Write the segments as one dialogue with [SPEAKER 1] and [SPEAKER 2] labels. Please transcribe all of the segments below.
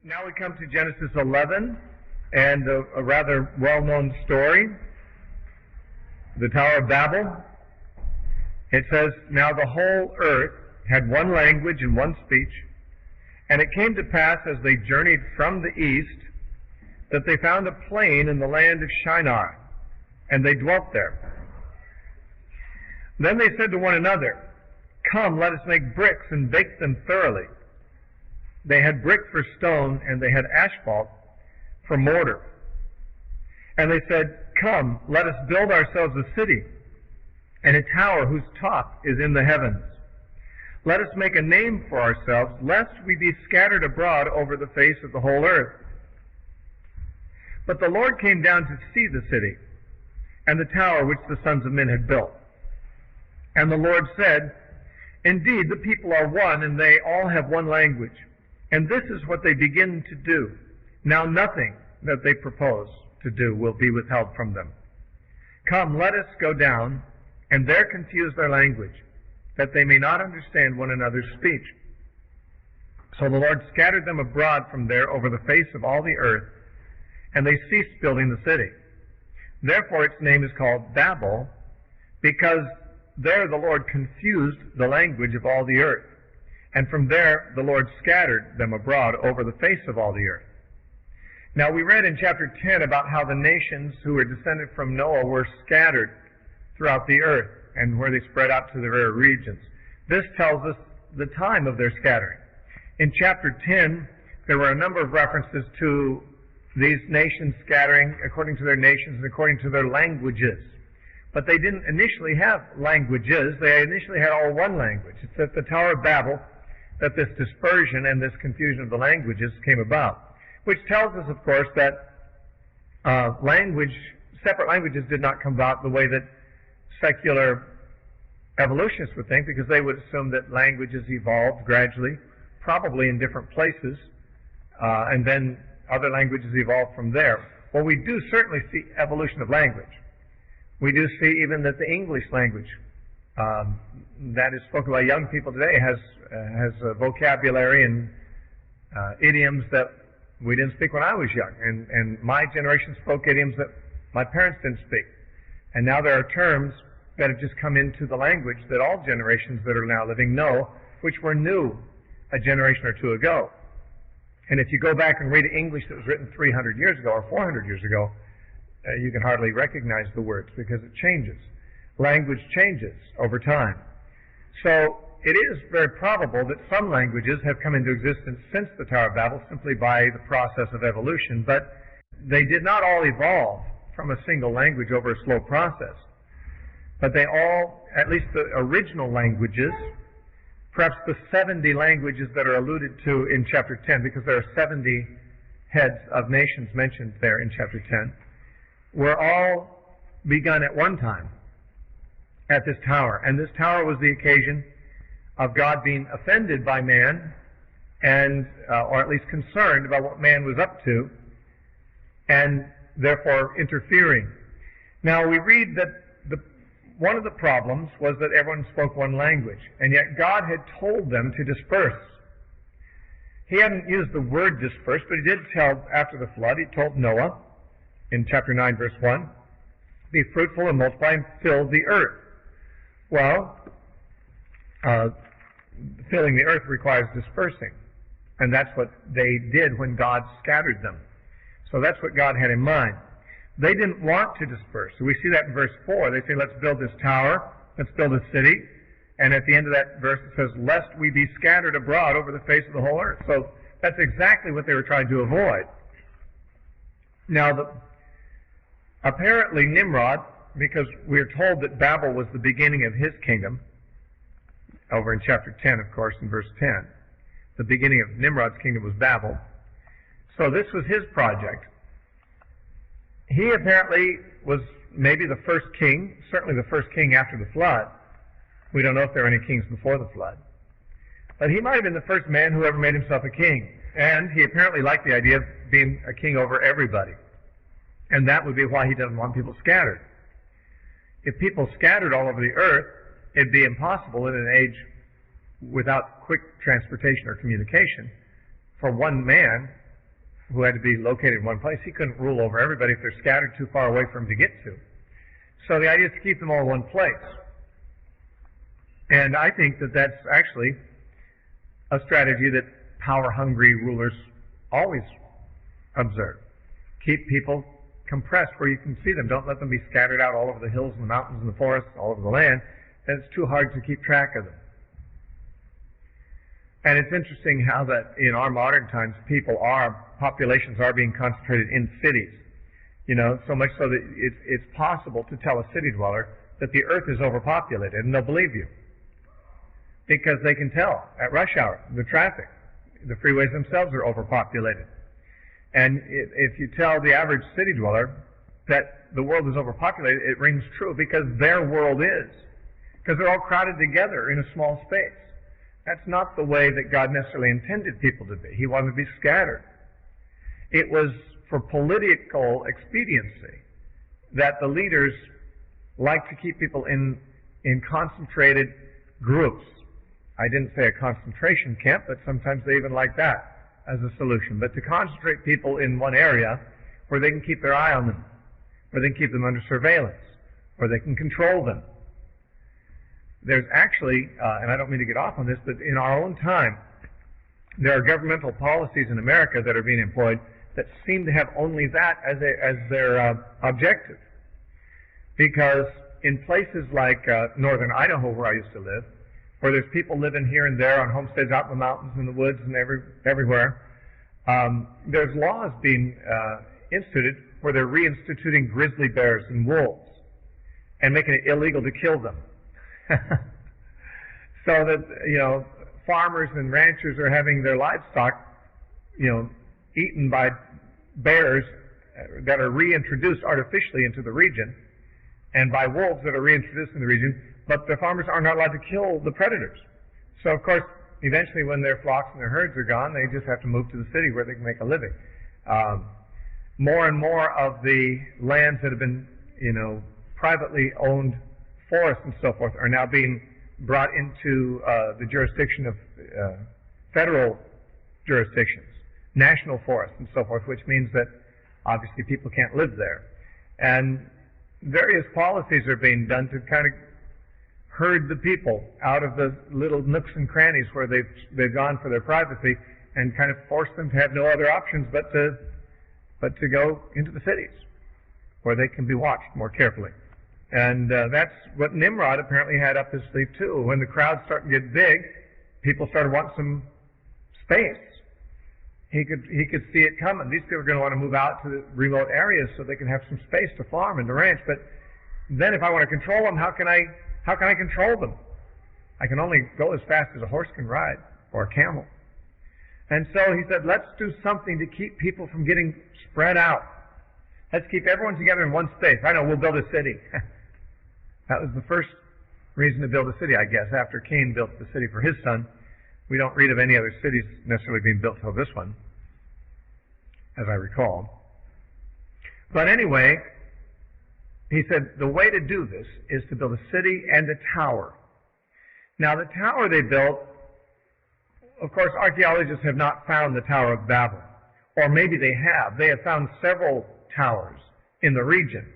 [SPEAKER 1] Now we come to Genesis 11 and a rather well-known story, the Tower of Babel. It says, "Now the whole earth had one language and one speech, and it came to pass as they journeyed from the east that they found a plain in the land of Shinar, and they dwelt there. Then they said to one another, 'Come, let us make bricks and bake them thoroughly.' They had brick for stone, and they had asphalt for mortar. And they said, 'Come, let us build ourselves a city, and a tower whose top is in the heavens. Let us make a name for ourselves, lest we be scattered abroad over the face of the whole earth.' But the Lord came down to see the city, and the tower which the sons of men had built. And the Lord said, 'Indeed, the people are one, and they all have one language. And this is what they begin to do. Now nothing that they propose to do will be withheld from them. Come, let us go down, and there confuse their language, that they may not understand one another's speech.' So the Lord scattered them abroad from there over the face of all the earth, and they ceased building the city. Therefore its name is called Babel, because there the Lord confused the language of all the earth. And from there the Lord scattered them abroad over the face of all the earth." Now we read in chapter 10 about how the nations who were descended from Noah were scattered throughout the earth, and where they spread out to the various regions. This tells us the time of their scattering. In chapter 10, there were a number of references to these nations scattering according to their nations and according to their languages. But they didn't initially have languages. They initially had all one language. It's at the Tower of Babel that this dispersion and this confusion of the languages came about, which tells us, of course, that separate languages did not come about the way that secular evolutionists would think, because they would assume that languages evolved gradually, probably in different places, and then other languages evolved from there. Well, we do certainly see evolution of language. We do see even that the English language that is spoken by young people today has a vocabulary and idioms that we didn't speak when I was young. And my generation spoke idioms that my parents didn't speak. And now there are terms that have just come into the language that all generations that are now living know, which were new a generation or two ago. And if you go back and read English that was written 300 years ago or 400 years ago, you can hardly recognize the words because it changes. Language changes over time. So it is very probable that some languages have come into existence since the Tower of Babel simply by the process of evolution, but they did not all evolve from a single language over a slow process. But they all, at least the original languages, perhaps the 70 languages that are alluded to in chapter 10, because there are 70 heads of nations mentioned there in chapter 10, were all begun at one time at this tower. And this tower was the occasion of God being offended by man, and or at least concerned about what man was up to, and therefore interfering. Now we read that one of the problems was that everyone spoke one language, and yet God had told them to disperse. He hadn't used the word disperse, but he did tell, after the flood, he told Noah in chapter 9 verse 1, "Be fruitful and multiply and fill the earth." Well, filling the earth requires dispersing, and that's what they did when God scattered them. So that's what God had in mind. They didn't want to disperse. So we see that in verse 4. They say, "Let's build this tower, let's build a city," and at the end of that verse it says, "Lest we be scattered abroad over the face of the whole earth." So that's exactly what they were trying to avoid. Now, apparently Nimrod, because we're told that Babel was the beginning of his kingdom, over in chapter 10, of course, in verse 10. The beginning of Nimrod's kingdom was Babel. So this was his project. He apparently was maybe the first king, certainly the first king after the flood. We don't know if there were any kings before the flood. But he might have been the first man who ever made himself a king. And he apparently liked the idea of being a king over everybody. And that would be why he doesn't want people scattered. If people scattered all over the earth, it'd be impossible in an age without quick transportation or communication for one man who had to be located in one place. He couldn't rule over everybody if they're scattered too far away for him to get to. So the idea is to keep them all in one place. And I think that that's actually a strategy that power-hungry rulers always observe. Keep people compressed where you can see them. Don't let them be scattered out all over the hills and the mountains and the forests, all over the land. And it's too hard to keep track of them. And it's interesting how that in our modern times, populations are being concentrated in cities. You know, so much so that it's possible to tell a city dweller that the earth is overpopulated, and they'll believe you. Because they can tell at rush hour, the traffic, the freeways themselves are overpopulated. And if you tell the average city dweller that the world is overpopulated, it rings true because their world is. Because they're all crowded together in a small space. That's not the way that God necessarily intended people to be. He wanted to be scattered. It was for political expediency that the leaders liked to keep people in concentrated groups. I didn't say a concentration camp, but sometimes they even like that as a solution. But to concentrate people in one area where they can keep their eye on them, where they can keep them under surveillance, where they can control them. There's actually, and I don't mean to get off on this, but in our own time, there are governmental policies in America that are being employed that seem to have only that as their objective. Because in places like northern Idaho, where I used to live, where there's people living here and there on homesteads out in the mountains and the woods and everywhere, there's laws being instituted where they're reinstituting grizzly bears and wolves and making it illegal to kill them. So that, you know, farmers and ranchers are having their livestock, you know, eaten by bears that are reintroduced artificially into the region and by wolves that are reintroduced in the region, but the farmers are not allowed to kill the predators. So, of course, eventually when their flocks and their herds are gone, they just have to move to the city where they can make a living. More and more of the lands that have been, you know, privately owned forests and so forth are now being brought into the jurisdiction of federal jurisdictions, national forests and so forth, which means that obviously people can't live there. And various policies are being done to kind of herd the people out of the little nooks and crannies where they've gone for their privacy and kind of force them to have no other options but to go into the cities where they can be watched more carefully. And that's what Nimrod apparently had up his sleeve too. When the crowds started to get big, people started wanting some space. He could see it coming. These people are going to want to move out to the remote areas so they can have some space to farm and to ranch. But then if I want to control them, how can I control them? I can only go as fast as a horse can ride, or a camel. And so he said, let's do something to keep people from getting spread out. Let's keep everyone together in one space. I know, we'll build a city. That was the first reason to build a city, I guess, after Cain built the city for his son. We don't read of any other cities necessarily being built till this one, as I recall. But anyway, he said the way to do this is to build a city and a tower. Now, the tower they built, of course, archaeologists have not found the Tower of Babel. Or maybe they have. They have found several towers in the region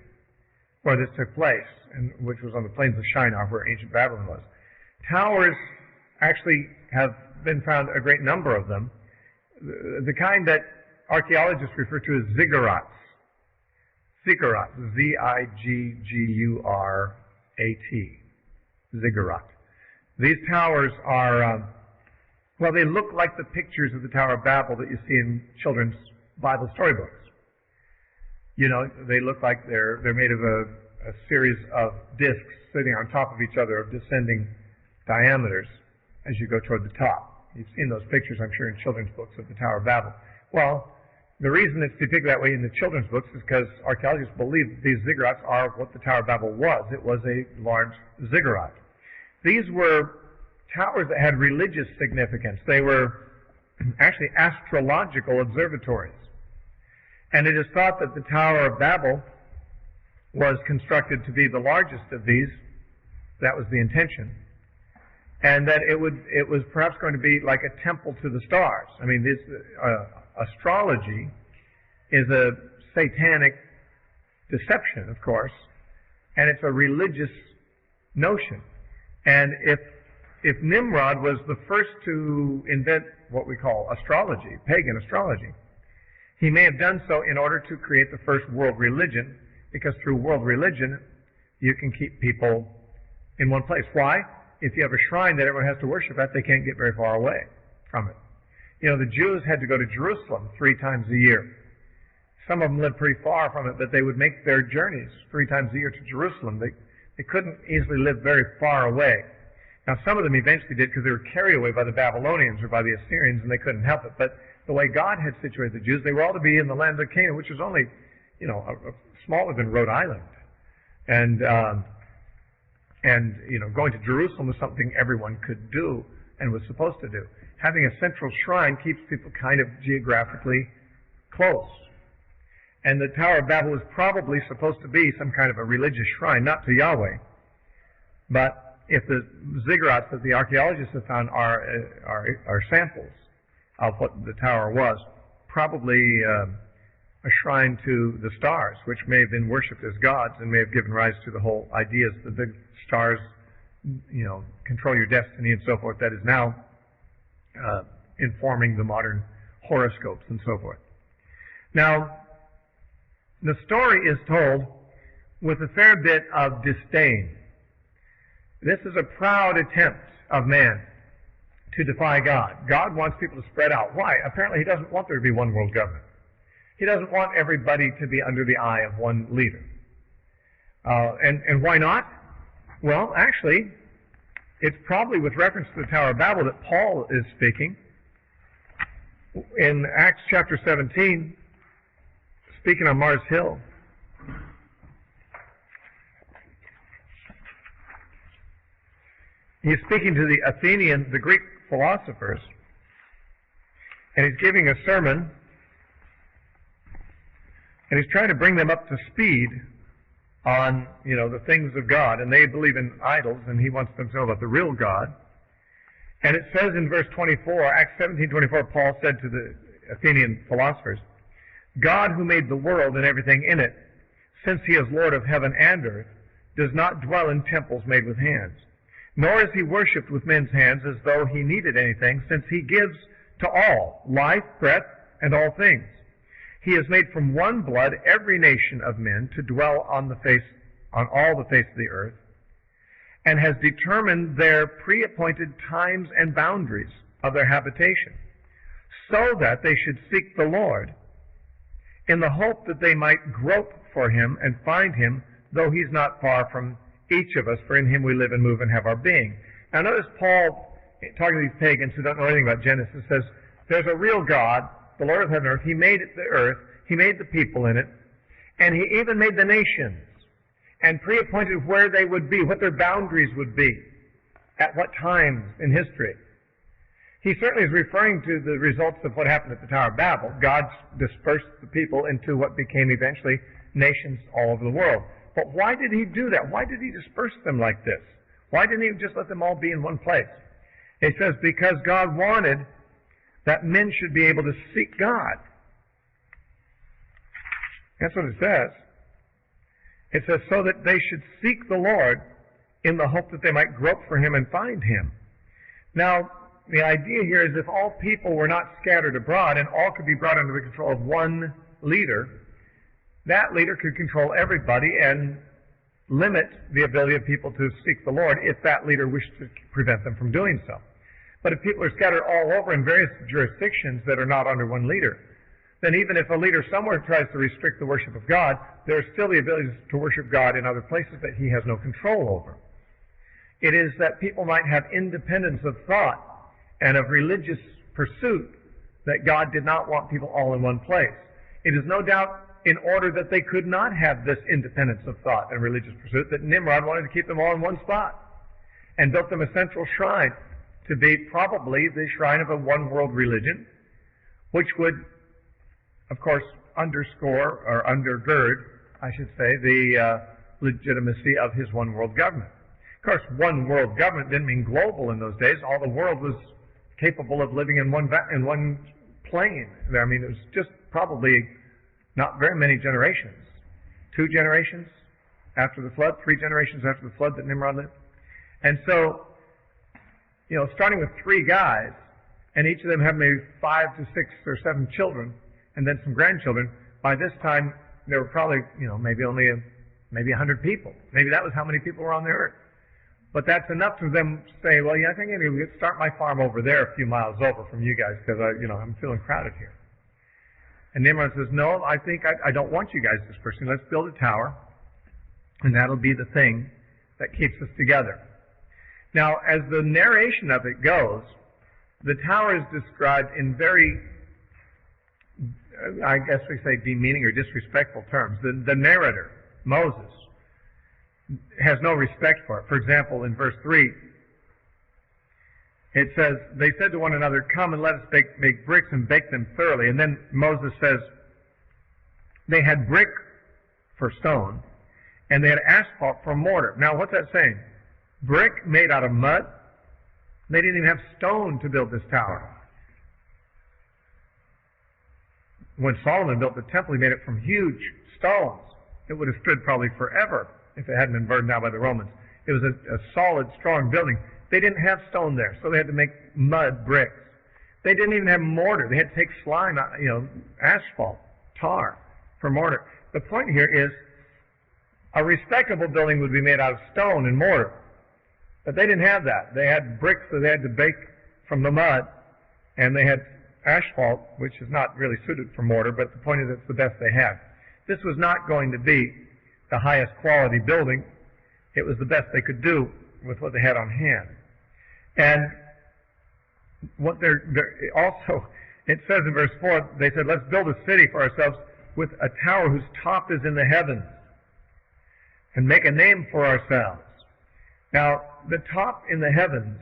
[SPEAKER 1] where this took place, and which was on the plains of Shinar, where ancient Babylon was. Towers actually have been found, a great number of them, the kind that archaeologists refer to as ziggurats. Ziggurat, Z-I-G-G-U-R-A-T, ziggurat. These towers are, well, they look like the pictures of the Tower of Babel that you see in children's Bible storybooks. You know, they look like they're made of a series of discs sitting on top of each other of descending diameters as you go toward the top. You've seen those pictures, I'm sure, in children's books of the Tower of Babel. Well, the reason it's depicted that way in the children's books is because archaeologists believe that these ziggurats are what the Tower of Babel was. It was a large ziggurat. These were towers that had religious significance. They were actually astrological observatories. And it is thought that the Tower of Babel was constructed to be the largest of these. That was the intention. And that it was perhaps going to be like a temple to the stars. I mean, this astrology is a satanic deception, of course, and it's a religious notion. And if Nimrod was the first to invent what we call astrology, pagan astrology, he may have done so in order to create the first world religion, because through world religion, you can keep people in one place. Why? If you have a shrine that everyone has to worship at, they can't get very far away from it. You know, the Jews had to go to Jerusalem 3 times a year. Some of them lived pretty far from it, but they would make their journeys 3 times a year to Jerusalem. They couldn't easily live very far away. Now, some of them eventually did because they were carried away by the Babylonians or by the Assyrians, and they couldn't help it. But the way God had situated the Jews, they were all to be in the land of Canaan, which was only, smaller than Rhode Island. And going to Jerusalem was something everyone could do and was supposed to do. Having a central shrine keeps people kind of geographically close. And the Tower of Babel was probably supposed to be some kind of a religious shrine, not to Yahweh. But if the ziggurats that the archaeologists have found are samples of what the tower was, probably a shrine to the stars, which may have been worshipped as gods and may have given rise to the whole ideas that the stars, control your destiny and so forth, that is now informing the modern horoscopes and so forth. Now, the story is told with a fair bit of disdain. This is a proud attempt of man to defy God. God wants people to spread out. Why? Apparently he doesn't want there to be one world government. He doesn't want everybody to be under the eye of one leader. And why not? Well, actually, it's probably with reference to the Tower of Babel that Paul is speaking. In Acts chapter 17, speaking on Mars Hill, he's speaking to the Athenians, the Greek philosophers, and he's giving a sermon, and he's trying to bring them up to speed on, the things of God, and they believe in idols, and he wants them to know about the real God. And it says in verse 24, Acts 17:24, Paul said to the Athenian philosophers, God who made the world and everything in it, since he is Lord of heaven and earth, does not dwell in temples made with hands. Nor is he worshipped with men's hands as though he needed anything, since he gives to all life, breath, and all things. He has made from one blood every nation of men to dwell on all the face of the earth, and has determined their pre-appointed times and boundaries of their habitation, so that they should seek the Lord, in the hope that they might grope for him and find him, though he's not far from each of us, for in him we live and move and have our being. Now notice Paul, talking to these pagans who don't know anything about Genesis, says, there's a real God, the Lord of heaven and earth. He made the earth, he made the people in it, and he even made the nations, and pre-appointed where they would be, what their boundaries would be, at what times in history. He certainly is referring to the results of what happened at the Tower of Babel. God dispersed the people into what became eventually nations all over the world. But why did he do that? Why did he disperse them like this? Why didn't he just let them all be in one place? He says, because God wanted that men should be able to seek God. That's what it says. It says, so that they should seek the Lord in the hope that they might grope for him and find him. Now, the idea here is if all people were not scattered abroad and all could be brought under the control of one leader, that leader could control everybody and limit the ability of people to seek the Lord if that leader wished to prevent them from doing so. But if people are scattered all over in various jurisdictions that are not under one leader, then even if a leader somewhere tries to restrict the worship of God, there is still the ability to worship God in other places that he has no control over. It is that people might have independence of thought and of religious pursuit that God did not want people all in one place. It is no doubt in order that they could not have this independence of thought and religious pursuit that Nimrod wanted to keep them all in one spot and built them a central shrine to be probably the shrine of a one-world religion, which would, of course, underscore or undergird, I should say, the legitimacy of his one-world government. Of course, one-world government didn't mean global in those days. All the world was capable of living in one plane. I mean, it was just probably Not very many generations. 2 generations after the flood, 3 generations after the flood that Nimrod lived. And so, starting with 3 guys, and each of them have maybe 5 to 6 or 7 children, and then some grandchildren, by this time there were probably, maybe only maybe 100 people. Maybe that was how many people were on the earth. But that's enough for them to say, well, I think I'm going to start my farm over there a few miles over from you guys because I'm feeling crowded here. And Nimrod says, no, I think I don't want you guys dispersing. Let's build a tower, and that'll be the thing that keeps us together. Now, as the narration of it goes, the tower is described in very, I guess we say, demeaning or disrespectful terms. The narrator, Moses, has no respect for it. For example, in verse 3, it says, they said to one another, come and let us make bricks and bake them thoroughly. And then Moses says, they had brick for stone, and they had asphalt for mortar. Now, what's that saying? Brick made out of mud? They didn't even have stone to build this tower. When Solomon built the temple, he made it from huge stones. It would have stood probably forever if it hadn't been burned down by the Romans. It was a solid, strong building. They didn't have stone there, so they had to make mud bricks. They didn't even have mortar. They had to take slime, asphalt, tar for mortar. The point here is a respectable building would be made out of stone and mortar. But they didn't have that. They had bricks that they had to bake from the mud, and they had asphalt, which is not really suited for mortar, but the point is it's the best they had. This was not going to be the highest quality building. It was the best they could do with what they had on hand. And what also, it says in verse 4, they said, let's build a city for ourselves with a tower whose top is in the heavens and make a name for ourselves. Now, the top in the heavens,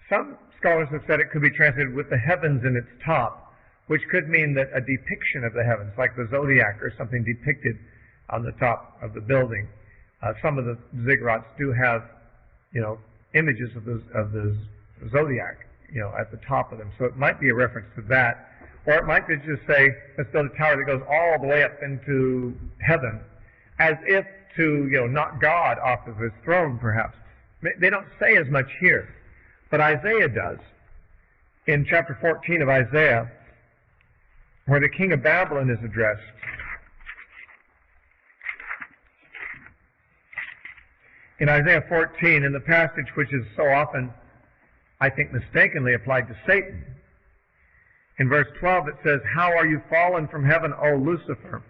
[SPEAKER 1] some scholars have said it could be translated with the heavens in its top, which could mean that a depiction of the heavens, like the zodiac or something depicted on the top of the building. Some of the ziggurats do have, images of the zodiac, at the top of them. So it might be a reference to that. Or it might be just say, let's build a tower that goes all the way up into heaven, as if to, knock God off of his throne, perhaps. They don't say as much here, but Isaiah does. In chapter 14 of Isaiah, where the king of Babylon is addressed, in Isaiah 14, in the passage which is so often, I think, mistakenly applied to Satan, in verse 12 it says, how are you fallen from heaven, O Lucifer?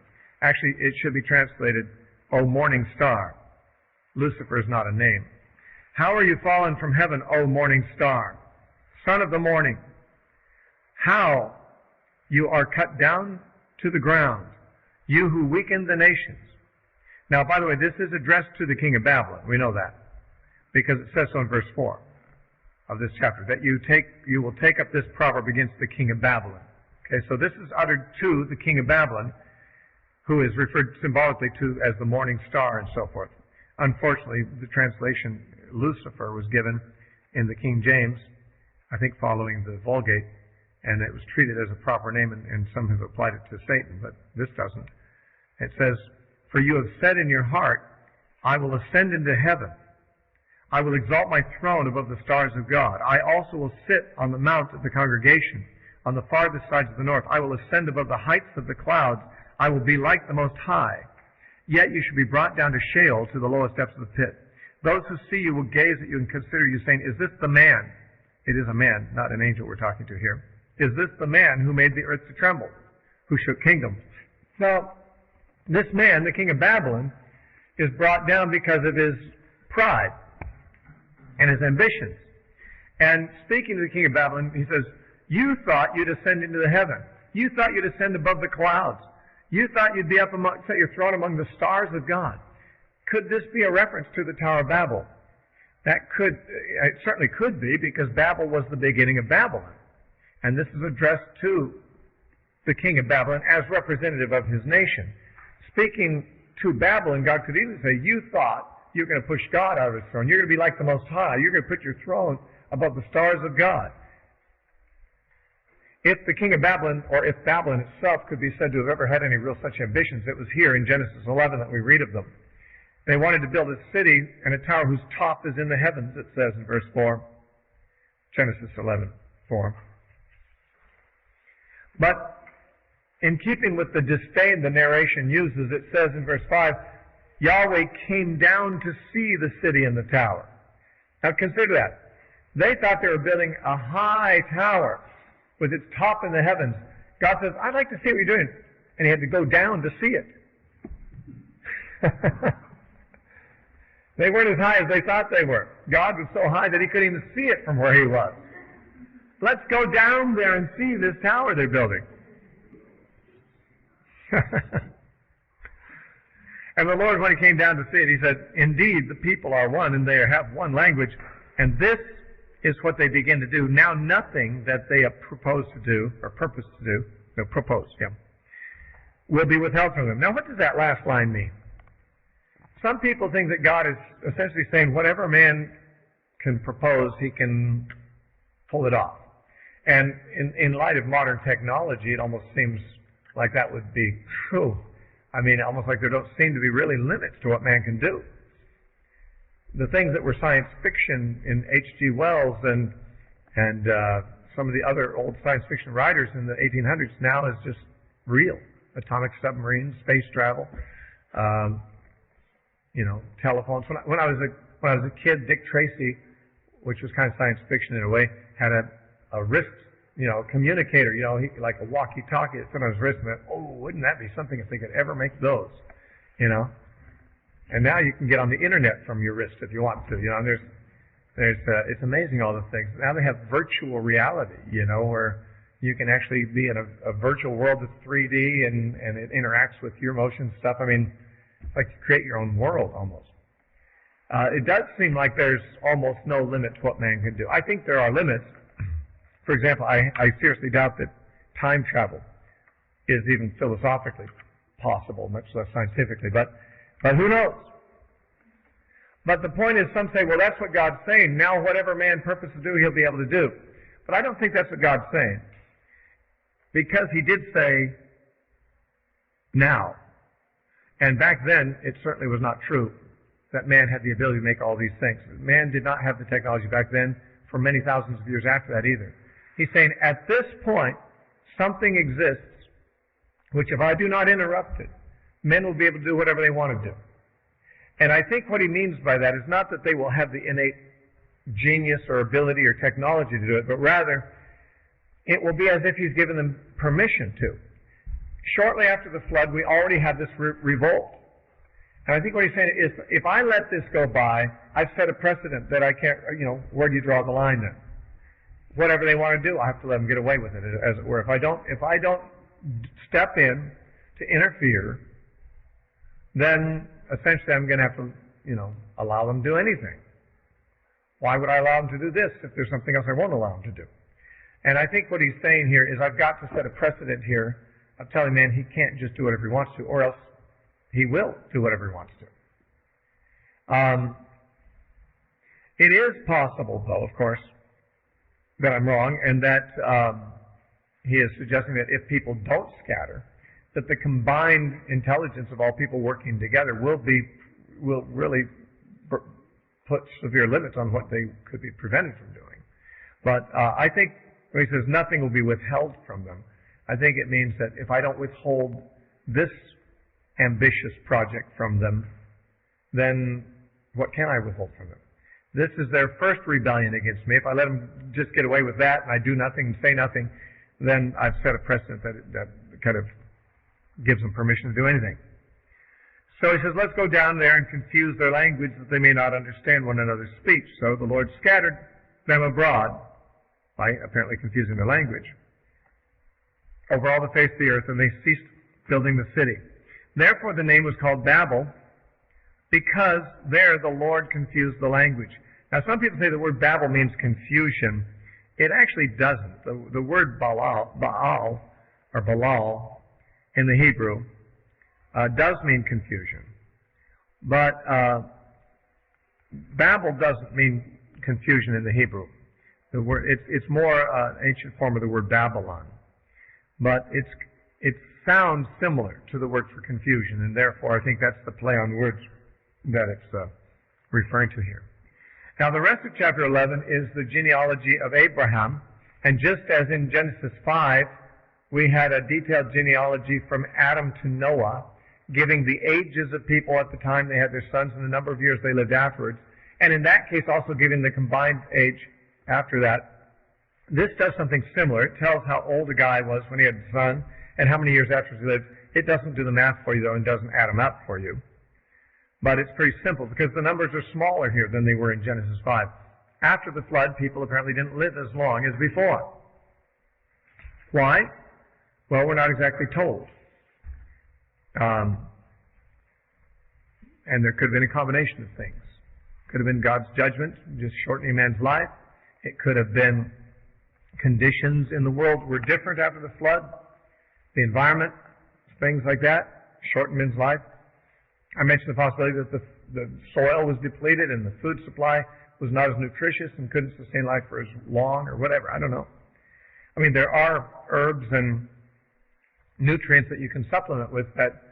[SPEAKER 1] Actually, it should be translated, O morning star. Lucifer is not a name. How are you fallen from heaven, O morning star, son of the morning? How you are cut down to the ground, you who weaken the nations. Now, by the way, this is addressed to the king of Babylon. We know that, because it says so in verse 4 of this chapter, that you will take up this proverb against the king of Babylon. Okay, so this is uttered to the king of Babylon, who is referred symbolically to as the morning star and so forth. Unfortunately, the translation Lucifer was given in the King James, I think following the Vulgate, and it was treated as a proper name, and some have applied it to Satan, but this doesn't. It says, for you have said in your heart, I will ascend into heaven. I will exalt my throne above the stars of God. I also will sit on the mount of the congregation, on the farthest sides of the north. I will ascend above the heights of the clouds. I will be like the Most High. Yet you shall be brought down to Sheol, to the lowest depths of the pit. Those who see you will gaze at you and consider you, saying, is this the man? It is a man, not an angel we're talking to here. Is this the man who made the earth to tremble, who shook kingdoms? Now, this man, the king of Babylon, is brought down because of his pride and his ambitions. And speaking to the king of Babylon, he says, you thought you'd ascend into the heaven. You thought you'd ascend above the clouds. You thought you'd be up set your throne among the stars of God. Could this be a reference to the Tower of Babel? It certainly could be, because Babel was the beginning of Babylon. And this is addressed to the king of Babylon as representative of his nation. Speaking to Babylon, God could easily say, you thought you're going to push God out of his throne. You're going to be like the Most High. You're going to put your throne above the stars of God. if the king of Babylon, or if Babylon itself could be said to have ever had any real such ambitions, it was here in Genesis 11 that we read of them. They wanted to build a city and a tower whose top is in the heavens, it says in verse 4. Genesis 11:4. But in keeping with the disdain the narration uses, it says in verse 5, Yahweh came down to see the city and the tower. Now consider that. They thought they were building a high tower with its top in the heavens. God says, I'd like to see what you're doing. And he had to go down to see it. They weren't as high as they thought they were. God was so high that he couldn't even see it from where he was. Let's go down there and see this tower they're building. And the Lord, when he came down to see it, he said, indeed, the people are one, and they have one language, and this is what they begin to do. Now nothing that they have proposed to do, or purpose to do, will be withheld from them. Now what does that last line mean? Some people think that God is essentially saying whatever man can propose, he can pull it off. And in light of modern technology, it almost seems like that would be true. I mean, almost like there don't seem to be really limits to what man can do. The things that were science fiction in H.G. Wells and some of the other old science fiction writers in the 1800s now is just real. Atomic submarines, space travel, telephones. When I was a kid, Dick Tracy, which was kind of science fiction in a way, had a wrist, communicator, like a walkie-talkie that fit on his wrist. And wouldn't that be something if they could ever make those, And now you can get on the internet from your wrist if you want to, it's amazing all the things. Now they have virtual reality, where you can actually be in a virtual world that's 3D and it interacts with your motion stuff. I mean, it's like you create your own world almost. It does seem like there's almost no limit to what man can do. I think there are limits. For example, I seriously doubt that time travel is even philosophically possible, much less scientifically. But who knows? But the point is, some say, well, that's what God's saying. Now whatever man purposes to do, he'll be able to do. But I don't think that's what God's saying. Because he did say, now. And back then, it certainly was not true that man had the ability to make all these things. Man did not have the technology back then for many thousands of years after that either. He's saying, at this point, something exists which, if I do not interrupt it, men will be able to do whatever they want to do. And I think what he means by that is not that they will have the innate genius or ability or technology to do it, but rather it will be as if he's given them permission to. Shortly after the flood, we already had this revolt. And I think what he's saying is, if I let this go by, I've set a precedent that I can't, where do you draw the line then? Whatever they want to do, I have to let them get away with it, as it were. If I don't step in to interfere, then essentially I'm going to have to, allow them to do anything. Why would I allow them to do this if there's something else I won't allow them to do? And I think what he's saying here is I've got to set a precedent here of telling man he can't just do whatever he wants to, or else he will do whatever he wants to. It is possible, though, of course, that I'm wrong, and that he is suggesting that if people don't scatter, that the combined intelligence of all people working together will really put severe limits on what they could be prevented from doing. But I think when he says nothing will be withheld from them, I think it means that if I don't withhold this ambitious project from them, then what can I withhold from them? This is their first rebellion against me. If I let them just get away with that and I do nothing and say nothing, then I've set a precedent that kind of gives them permission to do anything. So he says, let's go down there and confuse their language that they may not understand one another's speech. So the Lord scattered them abroad by apparently confusing their language over all the face of the earth, and they ceased building the city. Therefore the name was called Babel, because there the Lord confused the language. Now some people say the word Babel means confusion. It actually doesn't. The word Baal in the Hebrew does mean confusion. But Babel doesn't mean confusion in the Hebrew. The word, it's more an ancient form of the word Babylon. but it sounds similar to the word for confusion, and therefore I think that's the play on words that it's referring to here. Now the rest of chapter 11 is the genealogy of Abraham, and just as in Genesis 5, we had a detailed genealogy from Adam to Noah, giving the ages of people at the time they had their sons and the number of years they lived afterwards, and in that case also giving the combined age after that. This does something similar. It tells how old a guy was when he had a son and how many years after he lived. It doesn't do the math for you, though, and doesn't add them up for you. But it's pretty simple because the numbers are smaller here than they were in Genesis 5. After the flood, people apparently didn't live as long as before. Why? Well, we're not exactly told. And there could have been a combination of things. Could have been God's judgment, just shortening a man's life. It could have been conditions in the world were different after the flood. The environment, things like that, shortened men's life. I mentioned the possibility that the soil was depleted and the food supply was not as nutritious and couldn't sustain life for as long or whatever. I don't know. I mean, there are herbs and nutrients that you can supplement with that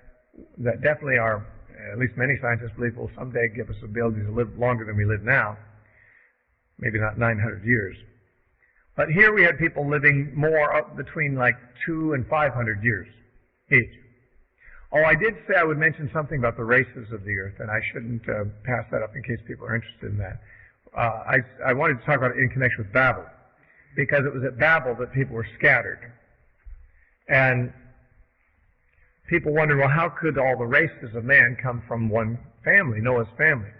[SPEAKER 1] definitely are, at least many scientists believe, will someday give us the ability to live longer than we live now. Maybe not 900 years. But here we had people living more up between like 200 and 500 years each. Oh, I did say I would mention something about the races of the earth, and I shouldn't pass that up in case people are interested in that. I wanted to talk about it in connection with Babel, because it was at Babel that people were scattered. And people wonder, well, how could all the races of man come from one family, Noah's family?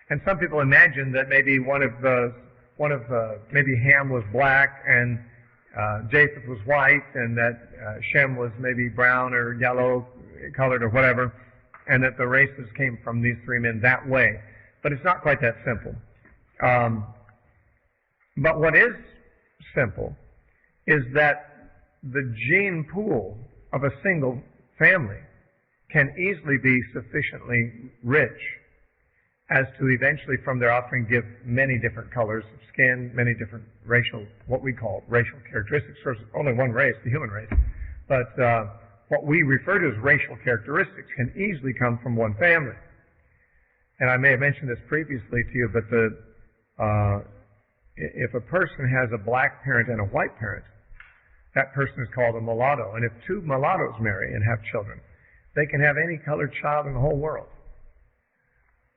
[SPEAKER 1] And some people imagine that maybe maybe Ham was black and Japheth was white, and that Shem was maybe brown or yellow colored or whatever, and that the races came from these three men that way. But it's not quite that simple. But what is simple is that the gene pool of a single family can easily be sufficiently rich as to eventually from their offspring give many different colors of skin, many different what we call racial characteristics. There's only one race, the human race. But what we refer to as racial characteristics can easily come from one family. And I may have mentioned this previously to you, but if a person has a black parent and a white parent, that person is called a mulatto. And if two mulattoes marry and have children, they can have any colored child in the whole world.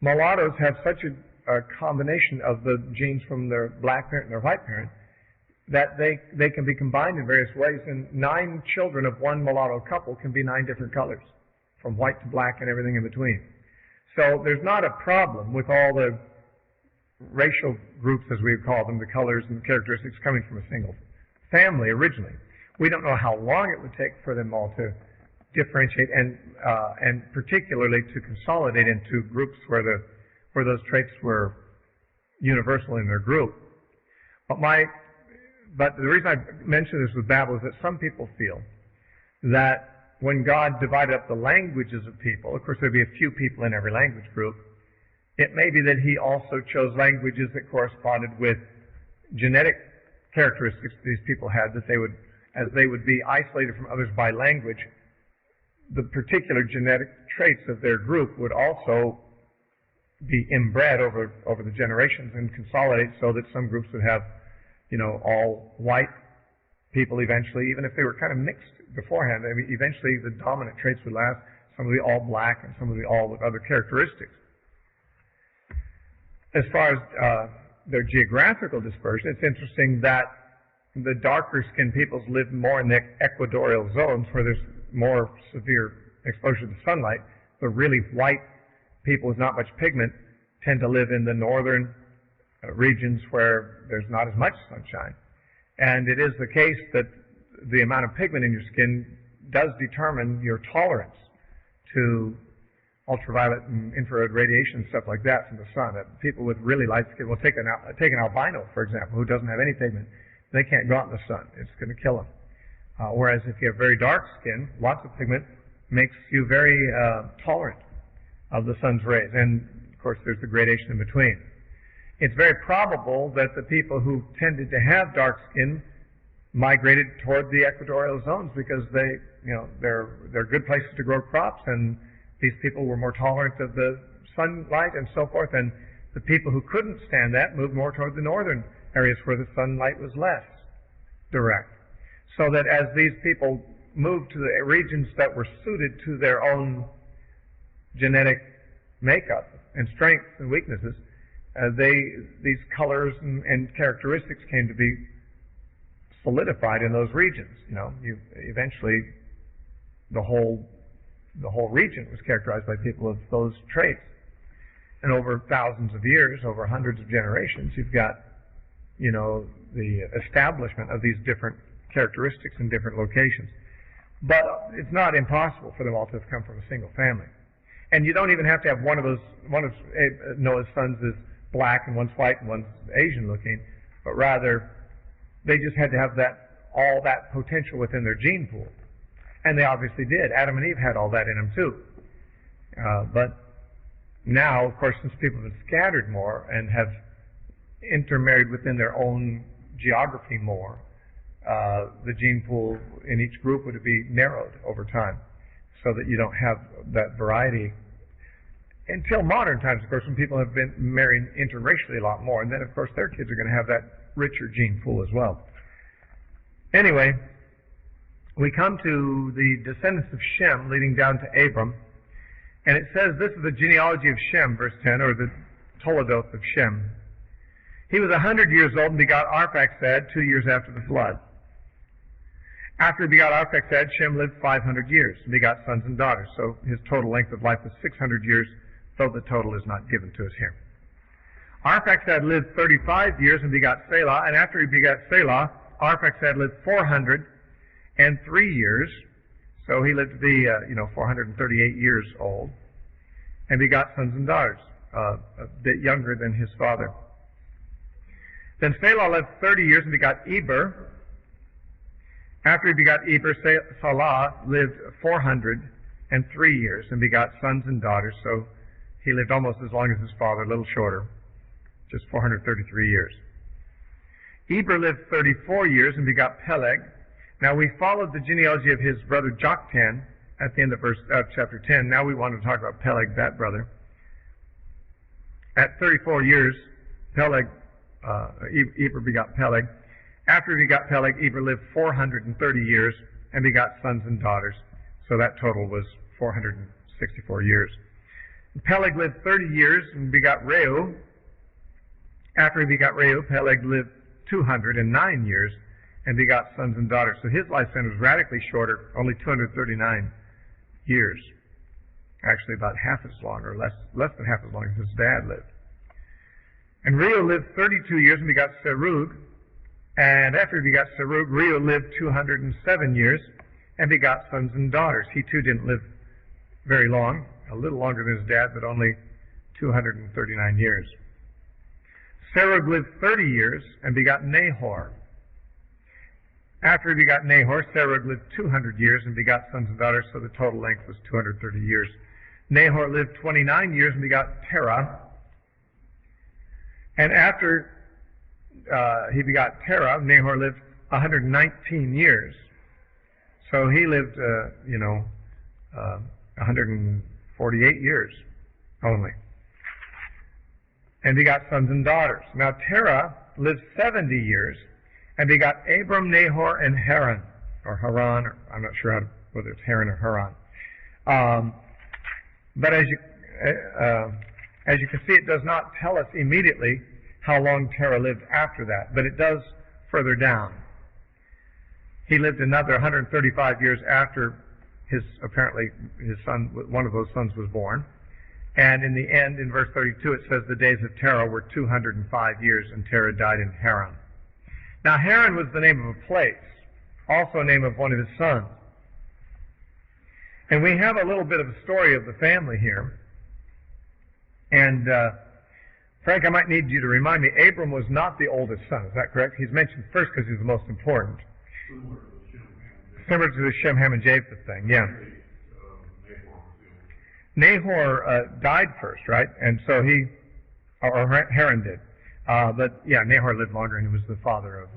[SPEAKER 1] Mulattoes have such a combination of the genes from their black parent and their white parent that they can be combined in various ways, and 9 children of one mulatto couple can be 9 different colors, from white to black and everything in between. So there's not a problem with all the racial groups, as we call them, the colors and the characteristics coming from a single family originally. We don't know how long it would take for them all to differentiate and particularly to consolidate into groups where those traits were universal in their group. But the reason I mention this with Babel is that some people feel that when God divided up the languages of people, of course there'd be a few people in every language group, it may be that he also chose languages that corresponded with genetic characteristics these people had, that as they would be isolated from others by language, the particular genetic traits of their group would also be inbred over the generations and consolidate so that some groups would have, all white people eventually, even if they were kind of mixed beforehand. I mean, eventually the dominant traits would last. Some would be all black and some would be all with other characteristics. As far as their geographical dispersion, it's interesting that the darker skinned peoples live more in the equatorial zones where there's more severe exposure to sunlight. The really white people with not much pigment tend to live in the northern regions where there's not as much sunshine. And it is the case that the amount of pigment in your skin does determine your tolerance to ultraviolet and infrared radiation and stuff like that from the sun. People with really light skin will take an albino, for example, who doesn't have any pigment. They can't go out in the sun. It's going to kill them. Whereas if you have very dark skin, lots of pigment makes you very tolerant of the sun's rays. And, of course, there's the gradation in between. It's very probable that the people who tended to have dark skin migrated toward the equatorial zones because they're good places to grow crops, and these people were more tolerant of the sunlight and so forth, and the people who couldn't stand that moved more toward the northern areas where the sunlight was less direct. So that as these people moved to the regions that were suited to their own genetic makeup and strengths and weaknesses, these colors and characteristics came to be solidified in those regions. Eventually the whole region was characterized by people of those traits. And over thousands of years, over hundreds of generations, you've got, the establishment of these different characteristics in different locations. But it's not impossible for them all to have come from a single family. And you don't even have to have one of Noah's sons is black and one's white and one's Asian looking, but rather they just had to have all that potential within their gene pool. And they obviously did. Adam and Eve had all that in them too. But now, of course, since people have been scattered more and have intermarried within their own geography more, the gene pool in each group would be narrowed over time so that you don't have that variety. Until modern times, of course, when people have been marrying interracially a lot more, and then, of course, their kids are going to have that richer gene pool as well. Anyway, we come to the descendants of Shem leading down to Abram, and it says this is the genealogy of Shem, verse 10, or the Toledoth of Shem. He was 100 years old and begot Arphaxad 2 years after the flood. After he begot Arphaxad, Shem lived 500 years and begot sons and daughters. So his total length of life was 600 years, though the total is not given to us here. Arphaxad lived 35 years and begot Selah, and after he begot Selah, Arphaxad lived 403 years. So he lived to be, 438 years old, and begot sons and daughters, a bit younger than his father. Then Selah lived 30 years and begot Eber. After he begot Eber, Salah lived 403 years and begot sons and daughters. So he lived almost as long as his father, a little shorter, just 433 years. Eber lived 34 years and begot Peleg. Now we followed the genealogy of his brother Joktan at the end of chapter 10. Now we want to talk about Peleg, that brother. At 34 years, Eber begot Peleg. After he begot Peleg, Eber lived 430 years and begot sons and daughters. So that total was 464 years. Peleg lived 30 years and begot Reu. After he begot Reu, Peleg lived 209 years and begot sons and daughters. So his lifespan was radically shorter, only 239 years. Actually about half as long, or less than half as long as his dad lived. And Reu lived 32 years and begot Serug. And after he begot Serug, Reu lived 207 years and begot sons and daughters. He too didn't live very long, a little longer than his dad, but only 239 years. Serug lived 30 years and begot Nahor. After he begot Nahor, Serug lived 200 years and begot sons and daughters, so the total length was 230 years. Nahor lived 29 years and begot Terah. And after he begot Terah, Nahor lived 119 years. So he lived, 148 years only. And begot sons and daughters. Now Terah lived 70 years and begot Abram, Nahor, and Haran, or Haran, or I'm not sure whether it's Haran or Haran. But as you can see, it does not tell us immediately how long Terah lived after that, but it does further down. He lived another 135 years after apparently his son, one of those sons, was born. And in the end, in verse 32, it says the days of Terah were 205 years, and Terah died in Haran. Now Haran was the name of a place, also a name of one of his sons. And we have a little bit of a story of the family here. And Frank, I might need you to remind me, Abram was not the oldest son, is that correct? He's mentioned first because he's the most important. Similar to the Shem, Ham, and Japheth thing, yeah. Nahor died first, right? And so or Haran did. But yeah, Nahor lived longer, and he was the father of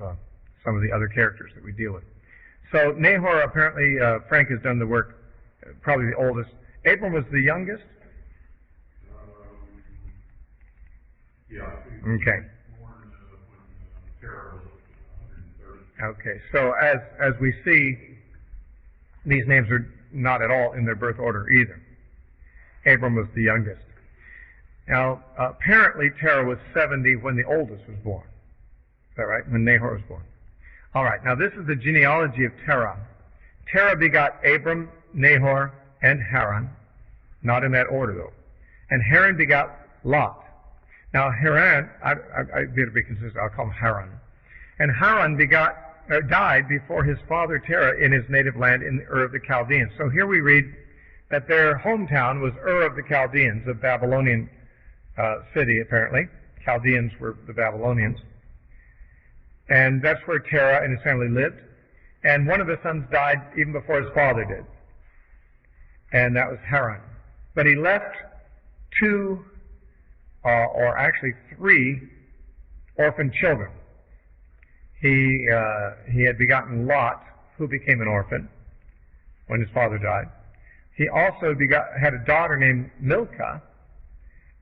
[SPEAKER 1] some of the other characters that we deal with. So Nahor, apparently, Frank has done the work, probably the oldest. Abram was the youngest?
[SPEAKER 2] Yeah.
[SPEAKER 1] Okay.
[SPEAKER 2] Born when Terah was 130.
[SPEAKER 1] Okay, so as we see, these names are not at all in their birth order either. Abram was the youngest. Now, apparently Terah was 70 when the oldest was born. Is that right? When Nahor was born. All right, now this is the genealogy of Terah. Terah begot Abram, Nahor, and Haran. Not in that order, though. And Haran begot Lot. Now, Haran, I better be consistent, I'll call him Haran. And Haran died before his father Terah in his native land in Ur of the Chaldeans. So here we read that their hometown was Ur of the Chaldeans, a Babylonian city, apparently. Chaldeans were the Babylonians. And that's where Terah and his family lived. And one of the sons died even before his father did. And that was Haran. But he left two, or actually three, orphan children. He had begotten Lot, who became an orphan when his father died. He also had a daughter named Milcah,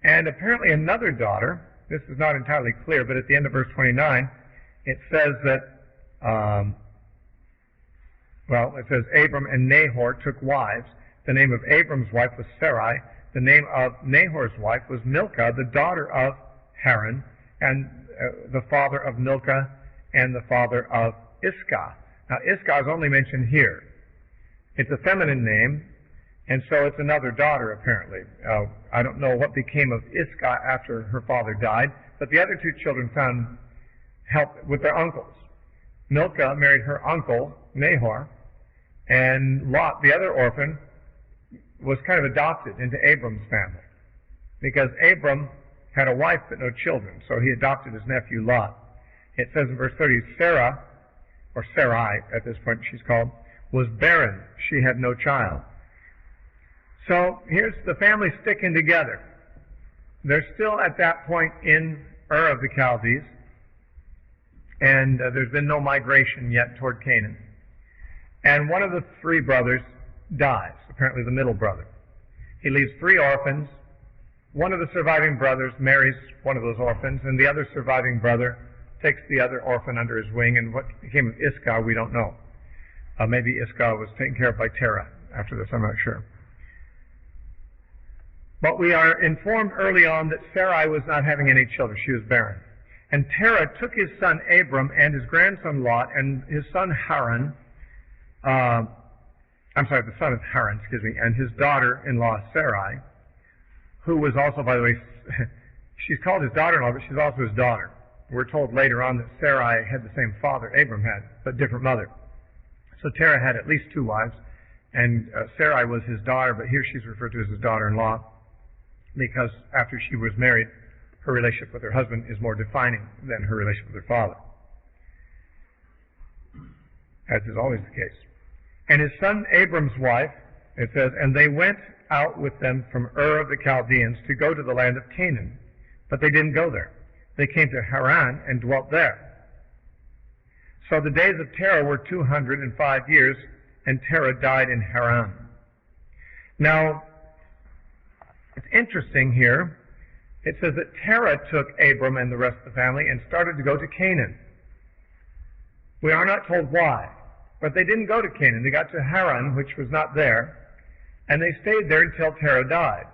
[SPEAKER 1] and apparently another daughter. This is not entirely clear, but at the end of verse 29, it says that, it says Abram and Nahor took wives. The name of Abram's wife was Sarai. The name of Nahor's wife was Milcah, the daughter of Haran, and the father of Milcah, and the father of Iscah. Now, Iscah is only mentioned here. It's a feminine name, and so it's another daughter, apparently. I don't know what became of Iscah after her father died, but the other two children found help with their uncles. Milcah married her uncle, Nahor, and Lot, the other orphan, was kind of adopted into Abram's family, because Abram had a wife but no children, so he adopted his nephew Lot. It says in verse 30, Sarah, or Sarai at this point she's called, was barren. She had no child. So here's the family sticking together. They're still at that point in Ur of the Chaldees, and there's been no migration yet toward Canaan. And one of the three brothers dies, apparently the middle brother. He leaves three orphans. One of the surviving brothers marries one of those orphans, and the other surviving brother takes the other orphan under his wing, and what became of Iscah, we don't know. Maybe Iscah was taken care of by Terah after this, I'm not sure. But we are informed early on that Sarai was not having any children. She was barren. And Terah took his son Abram and his grandson Lot and his son Haran, the son of Haran, and his daughter-in-law Sarai, who was also, by the way, she's called his daughter-in-law, but she's also his daughter. We're told later on that Sarai had the same father Abram had, but different mother. So Terah had at least two wives, and Sarai was his daughter, but here she's referred to as his daughter-in-law, because after she was married, her relationship with her husband is more defining than her relationship with her father, as is always the case. And his son Abram's wife, it says, and they went out with them from Ur of the Chaldeans to go to the land of Canaan. But they didn't go there. They came to Haran and dwelt there. So the days of Terah were 205 years, and Terah died in Haran. Now, it's interesting here. It says that Terah took Abram and the rest of the family and started to go to Canaan. We are not told why. But they didn't go to Canaan. They got to Haran, which was not there, and they stayed there until Terah died.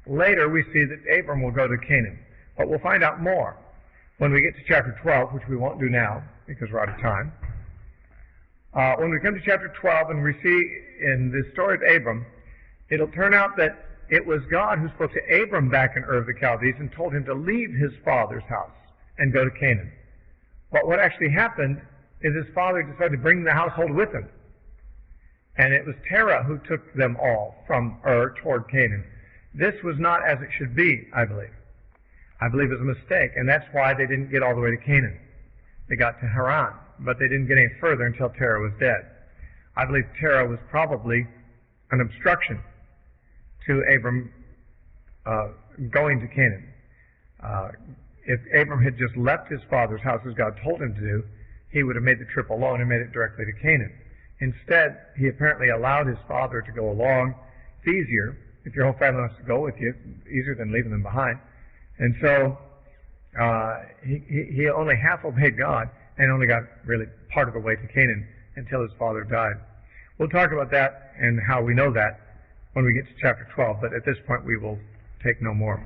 [SPEAKER 1] Later, we see that Abram will go to Canaan. But we'll find out more when we get to chapter 12, which we won't do now because we're out of time. When we come to chapter 12 and we see in the story of Abram, it'll turn out that it was God who spoke to Abram back in Ur of the Chaldees and told him to leave his father's house and go to Canaan. But what actually happened is his father decided to bring the household with him. And it was Terah who took them all from Ur toward Canaan. This was not as it should be, I believe. I believe it was a mistake, and that's why they didn't get all the way to Canaan. They got to Haran, but they didn't get any further until Terah was dead. I believe Terah was probably an obstruction to Abram going to Canaan. If Abram had just left his father's house as God told him to do, he would have made the trip alone and made it directly to Canaan. Instead, he apparently allowed his father to go along. It's easier. If your whole family wants to go with you, it's easier than leaving them behind. And so he only half obeyed God and only got really part of the way to Canaan until his father died. We'll talk about that and how we know that when we get to chapter 12, but at this point we will take no more.